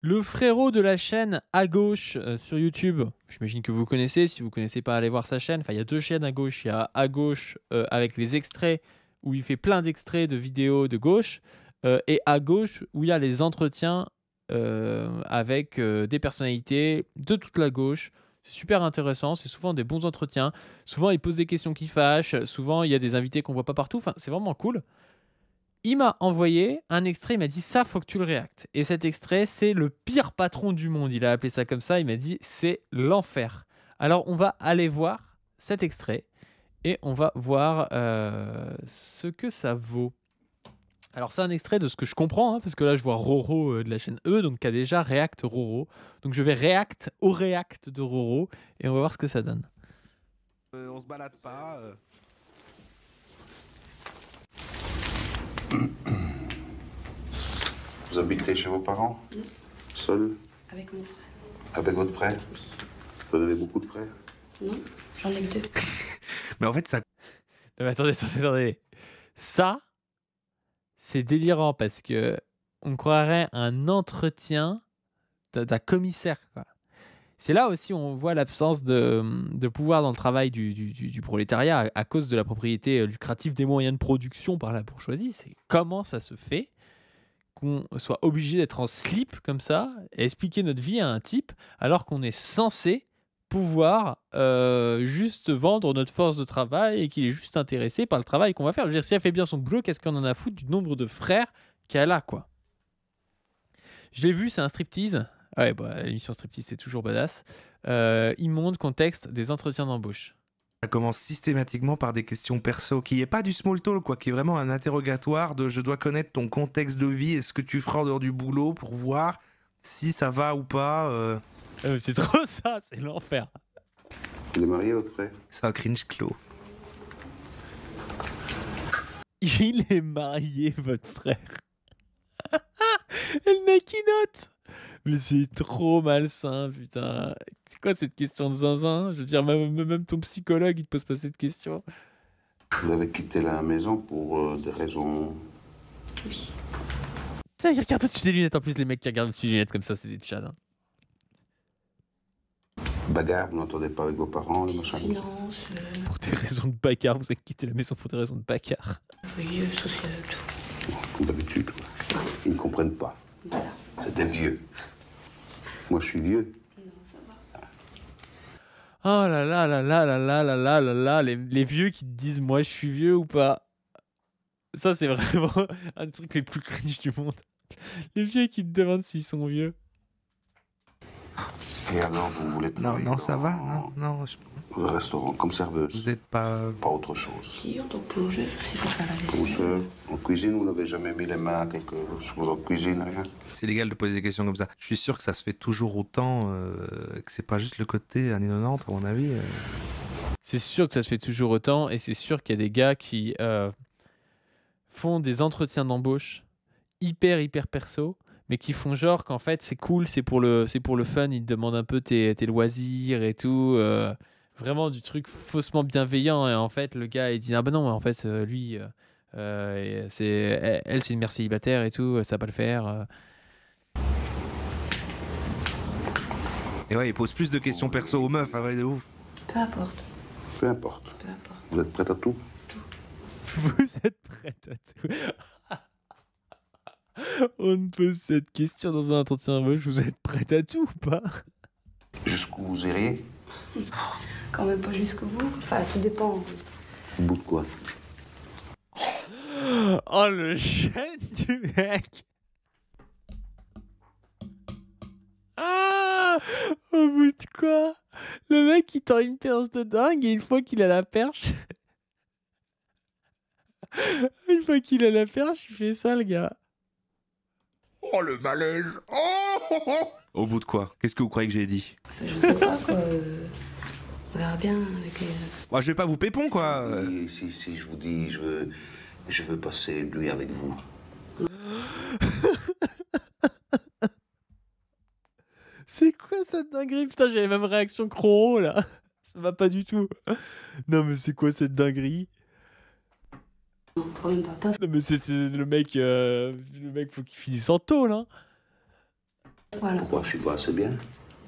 Le frérot de la chaîne à gauche sur YouTube, j'imagine que vous connaissez. Si vous ne connaissez pas, allez voir sa chaîne. Enfin, il y a 2 chaînes à gauche. Il y a à gauche avec les extraits où il fait plein d'extraits de vidéos de gauche et à gauche où il y a les entretiens avec des personnalités de toute la gauche. C'est super intéressant. C'est souvent des bons entretiens. Souvent, il pose des questions qui fâchent. Souvent, il y a des invités qu'on voit pas partout. Enfin, c'est vraiment cool. Il m'a envoyé un extrait, il m'a dit ça, faut que tu le réactes. Et cet extrait, c'est le pire patron du monde. Il a appelé ça comme ça, il m'a dit c'est l'enfer. Alors on va aller voir cet extrait et on va voir ce que ça vaut. Alors c'est un extrait de ce que je comprends, hein, parce que là je vois Roro de la chaîne E, donc qui a déjà React Roro. Donc je vais React au React de Roro et on va voir ce que ça donne. On se balade pas. Vous habitez chez vos parents? Non. Seul? Avec mon frère. Avec votre frère? Oui. Vous avez beaucoup de frères? Non, j'en ai que 2. Mais en fait, ça. Non, mais attendez. Ça, c'est délirant parce que on croirait un entretien d'un commissaire, quoi. C'est là aussi où on voit l'absence de pouvoir dans le travail du prolétariat à cause de la propriété lucrative des moyens de production par la bourgeoisie. C'est comment ça se fait qu'on soit obligé d'être en slip comme ça et expliquer notre vie à un type alors qu'on est censé pouvoir juste vendre notre force de travail et qu'il est juste intéressé par le travail qu'on va faire. Je veux dire, si elle fait bien son boulot, qu'est-ce qu'on en a à foutre du nombre de frères qu'elle a, quoi. Je l'ai vu, c'est un striptease. Ouais, bah, l'émission striptease, c'est toujours badass. Immonde, contexte des entretiens d'embauche. Ça commence systématiquement par des questions perso, qui est pas du small talk, quoi, qui est vraiment un interrogatoire de je dois connaître ton contexte de vie et ce que tu feras en dehors du boulot pour voir si ça va ou pas. C'est trop ça, c'est l'enfer. Il est marié, votre frère? C'est un cringe clos. Il est marié, votre frère. Et le mec, il note. Mais c'est trop malsain, putain. C'est quoi cette question de zinzin? Je veux dire, même ton psychologue, il te pose pas cette question. Vous avez quitté la maison pour des raisons... Oui. Tiens, il regarde au-dessus des lunettes. En plus, les mecs qui regardent au-dessus des lunettes comme ça, c'est des tchads. Hein. Bagarre, vous n'entendez pas avec vos parents, les machins comme ça? Finance, Pour des raisons de bagarre, vous avez quitté la maison pour des raisons de bagarre. oui, social, tout. Comme d'habitude, quoi. Ils ne comprennent pas. Voilà. C'est des vieux. Moi, je suis vieux. Non, ça va. Oh là là là là là là là là là là, les vieux qui te disent moi je suis vieux ou pas. Ça c'est vraiment un des trucs les plus cringe du monde. Les vieux qui te demandent s'ils sont vieux. Et alors, vous voulez Non, travailler non, ça dans va, non, le restaurant comme serveuse? vous êtes pas... Pas autre chose. Si, en tant que plongeuse, aussi pour faire la vaisselle. Plongeur, en cuisine, vous n'avez jamais mis les mains à quelque chose en cuisine, rien? C'est légal de poser des questions comme ça. Je suis sûr que ça se fait toujours autant, que c'est pas juste le côté années 90, à mon avis. C'est sûr que ça se fait toujours autant et c'est sûr qu'il y a des gars qui font des entretiens d'embauche hyper perso, mais qui font genre qu'en fait c'est cool, c'est pour le fun, ils te demandent un peu tes loisirs et tout, vraiment du truc faussement bienveillant et en fait le gars il dit ah bah non en fait lui elle c'est une mère célibataire et tout, ça va pas le faire. Et ouais, il pose plus de questions perso aux meufs, ouais, de ouf. Peu importe. Peu importe. Peu importe. Vous êtes prête à tout? Vous êtes prête à tout? On pose cette question dans un entretien d'embauche, vous êtes prête à tout ou pas? Jusqu'où vous iriez? Quand même pas jusqu'au bout. Enfin, tout dépend. Au bout de quoi? Oh le gène du mec! Ah! Au bout de quoi? Le mec il tend une perche de dingue et une fois qu'il a la perche. Une fois qu'il a la perche, il fait ça le gars. Oh, le malaise. Oh. Au bout de quoi? Qu'est-ce que vous croyez que j'ai dit? Enfin, je sais pas, quoi. On verra bien avec les... Moi, je vais pas vous pépon, quoi. Si je vous dis, je veux passer une nuit avec vous. C'est quoi cette dinguerie? Putain, j'ai les mêmes réactions que Roro là. Ça va pas du tout. Non mais c'est quoi cette dinguerie? Non, quand même pas. Non mais c'est le mec faut qu'il finisse en tôle hein. Voilà. Pourquoi je suis pas assez bien?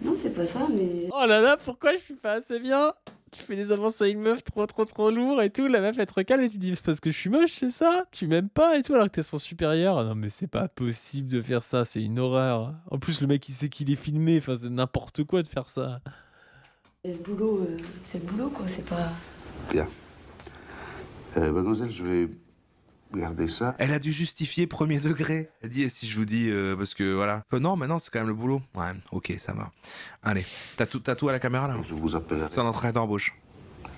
Non, c'est pas ça, mais Oh là là, pourquoi je suis pas assez bien? Tu fais des avances à une meuf trop lourd et tout, la meuf elle te recale et tu dis c'est parce que je suis moche, c'est ça? Tu m'aimes pas et tout alors que t'es son supérieur. Non mais c'est pas possible de faire ça, c'est une horreur. En plus le mec il sait qu'il est filmé, enfin c'est n'importe quoi de faire ça. c'est le boulot, quoi. C'est pas. Bien. Mademoiselle, je vais garder ça. Elle a dû justifier premier degré. Elle dit, et si je vous dis, parce que voilà. Non, mais non, c'est quand même le boulot. Ouais, ok, ça va. Allez, t'as tout à la caméra là? Je vous appellerai C'est un entretien d'embauche.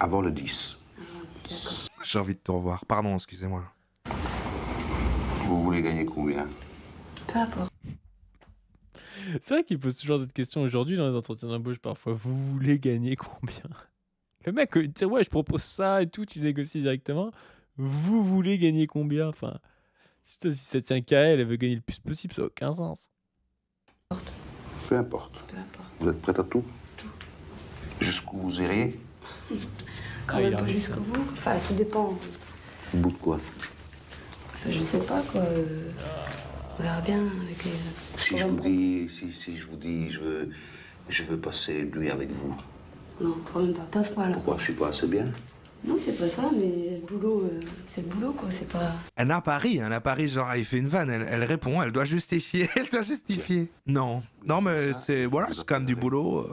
avant le 10. D'accord. J'ai envie de te revoir. Pardon, excusez-moi. Vous voulez gagner combien? Peu importe. C'est vrai qu'il pose toujours cette question aujourd'hui dans les entretiens d'embauche parfois. Vous voulez gagner combien? Le mec il dit ouais je propose ça et tout, tu négocies directement. Vous voulez gagner combien? Enfin, si ça tient qu'à elle, elle veut gagner le plus possible, ça n'a aucun sens. Peu importe. Peu importe. Vous êtes prête à tout? Tout. Jusqu'où vous iriez? Quand Ah, il même a pas raison. jusqu'au bout. Enfin, tout dépend. Au bout de quoi? Enfin, je sais pas, quoi. On verra bien avec les. Si je vous dis, si je vous dis, je veux passer une nuit avec vous. Non, quand même pas. Pas à ce point-là. Pourquoi je suis pas assez bien? Non, c'est pas ça, mais le boulot, c'est le boulot, quoi. C'est pas. Elle n'a pas ri, genre, il fait une vanne, elle répond, elle doit justifier, elle doit justifier. Non, non, mais c'est, voilà, c'est quand même du boulot.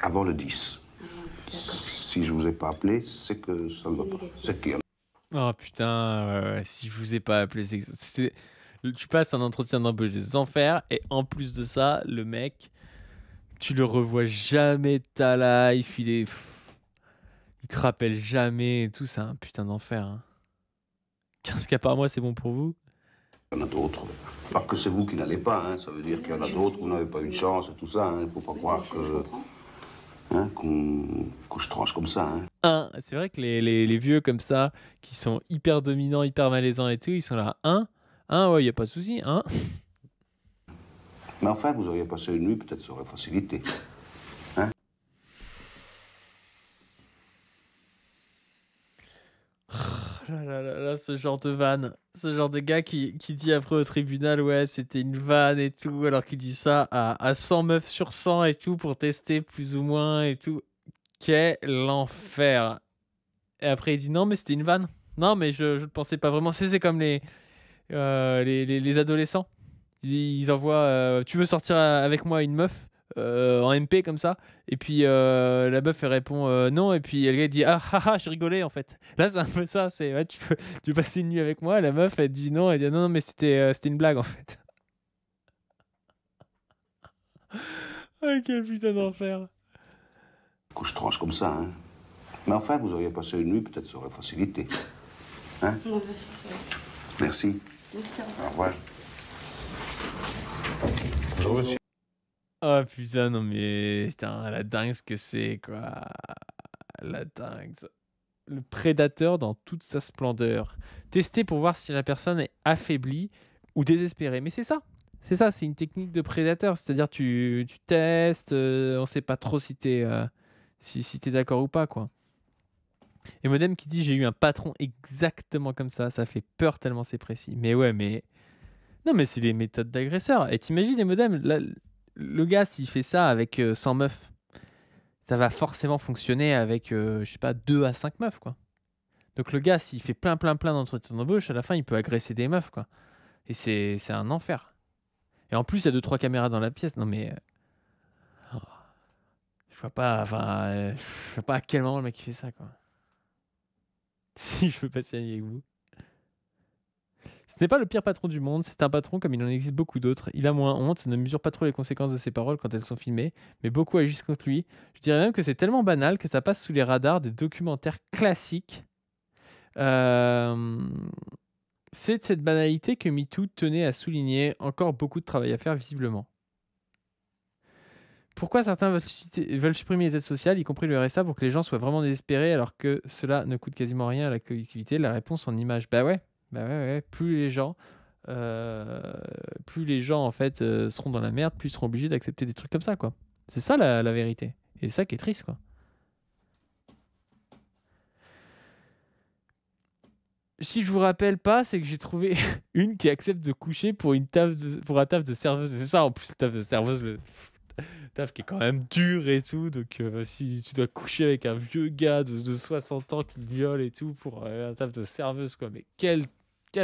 Avant le 10. D'accord. Si je vous ai pas appelé, c'est que ça ne va pas. négatif. C'est qu'il y a Oh putain, ouais, si je vous ai pas appelé, tu passes un entretien d'embauche des enfers et en plus de ça, le mec, tu le revois jamais de ta life, il te rappelle jamais et tout, c'est un putain d'enfer. Hein. 15 cas par mois, c'est bon pour vous? Il y en a d'autres. Pas que c'est vous qui n'allez pas, hein. Ça veut dire qu'il y en a d'autres, vous n'avez pas eu de chance et tout ça. Hein. Il ne faut pas croire Bien sûr, je que, comprends. hein, que je tranche comme ça. Hein. C'est vrai que les vieux comme ça, qui sont hyper dominants, hyper malaisants et tout, ils sont là. Ouais, y a pas de souci. Mais enfin, vous auriez passé une nuit, peut-être ça aurait facilité. Là, ce genre de vanne, ce genre de gars qui dit après au tribunal, ouais, c'était une vanne et tout, alors qu'il dit ça à 100 meufs sur 100 et tout pour tester plus ou moins et tout. Quel enfer. Et après, il dit non, mais c'était une vanne. Non, mais je ne pensais pas vraiment. C'est comme les adolescents. Ils envoient tu veux sortir avec moi une meuf en MP comme ça et puis la meuf elle répond non et puis le gars dit ah ah ah je rigolais en fait. Là c'est un peu ça, c'est ouais, tu veux passer une nuit avec moi, la meuf elle dit non, elle dit non mais c'était une blague en fait. Ah quel putain d'enfer. Que je tranche comme ça. Hein. Mais enfin, vous auriez passé une nuit, peut-être ça aurait facilité. Non, merci, c'est vrai. Merci. Merci, au revoir. Au revoir. Bonjour, monsieur. Oh putain non mais putain la dingue ce que c'est quoi. La dingue. Le prédateur dans toute sa splendeur. Tester pour voir si la personne est affaiblie ou désespérée. Mais c'est ça. C'est une technique de prédateur. C'est-à-dire tu testes, on sait pas trop si t'es si t'es d'accord ou pas, quoi. Et Modem qui dit j'ai eu un patron exactement comme ça fait peur tellement c'est précis. Mais ouais, mais... Non, mais c'est des méthodes d'agresseur. Et t'imagines les Modem, là, le gars s'il fait ça avec 100 meufs, ça va forcément fonctionner avec, je sais pas, 2 à 5 meufs, quoi. Donc le gars, s'il fait plein d'entretiens d'embauche, à la fin, il peut agresser des meufs, quoi. Et c'est un enfer. Et en plus, il y a 2-3 caméras dans la pièce. Non mais... oh, je vois pas, enfin... je vois pas à quel moment le mec il fait ça, quoi. Si je veux passer la nuit avec vous. Ce n'est pas le pire patron du monde, c'est un patron comme il en existe beaucoup d'autres. Il a moins honte, ne mesure pas trop les conséquences de ses paroles quand elles sont filmées, mais beaucoup agissent contre lui. Je dirais même que c'est tellement banal que ça passe sous les radars des documentaires classiques. C'est de cette banalité que MeToo tenait à souligner. Encore beaucoup de travail à faire visiblement. Pourquoi certains veulent supprimer les aides sociales, y compris le RSA, pour que les gens soient vraiment désespérés alors que cela ne coûte quasiment rien à la collectivité? La réponse en image. Bah ouais. Plus les gens en fait seront dans la merde, plus ils seront obligés d'accepter des trucs comme ça, quoi. C'est ça la vérité. Et c'est ça qui est triste, quoi. si je vous rappelle pas, c'est que j'ai trouvé une qui accepte de coucher pour un taf de serveuse. C'est ça en plus, le taf de serveuse, le taf qui est quand même dur et tout. Donc si tu dois coucher avec un vieux gars de 60 ans qui te viole et tout pour un taf de serveuse, quoi. Mais quel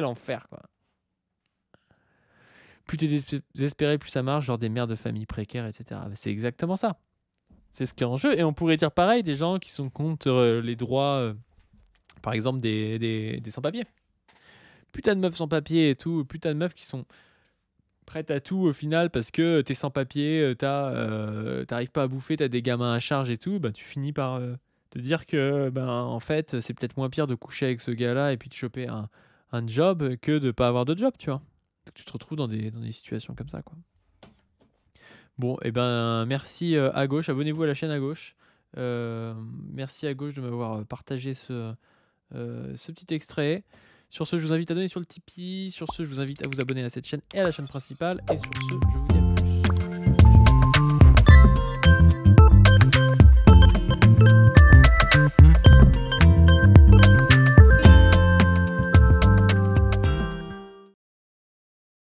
enfer, quoi. Plus t'es désespéré, plus ça marche, genre des mères de famille précaires, etc. Mais c'est exactement ça. C'est ce qui est en jeu. Et on pourrait dire pareil des gens qui sont contre les droits, par exemple, des sans-papiers. Plus t'as de meufs sans-papiers et tout, plus t'as de meufs qui sont prêtes à tout au final parce que t'es sans-papiers, t'arrives pas à bouffer, t'as des gamins à charge et tout, bah, tu finis par te dire que en fait, c'est peut-être moins pire de coucher avec ce gars-là et puis de choper un job que de pas avoir de job, tu vois. Donc, tu te retrouves dans des situations comme ça, quoi. Bon, et merci à gauche, abonnez-vous à la chaîne à gauche. Merci à gauche de m'avoir partagé ce petit extrait. Sur ce, je vous invite à donner sur le Tipeee. Sur ce, je vous invite à vous abonner à cette chaîne et à la chaîne principale. Et sur ce, je vous dis à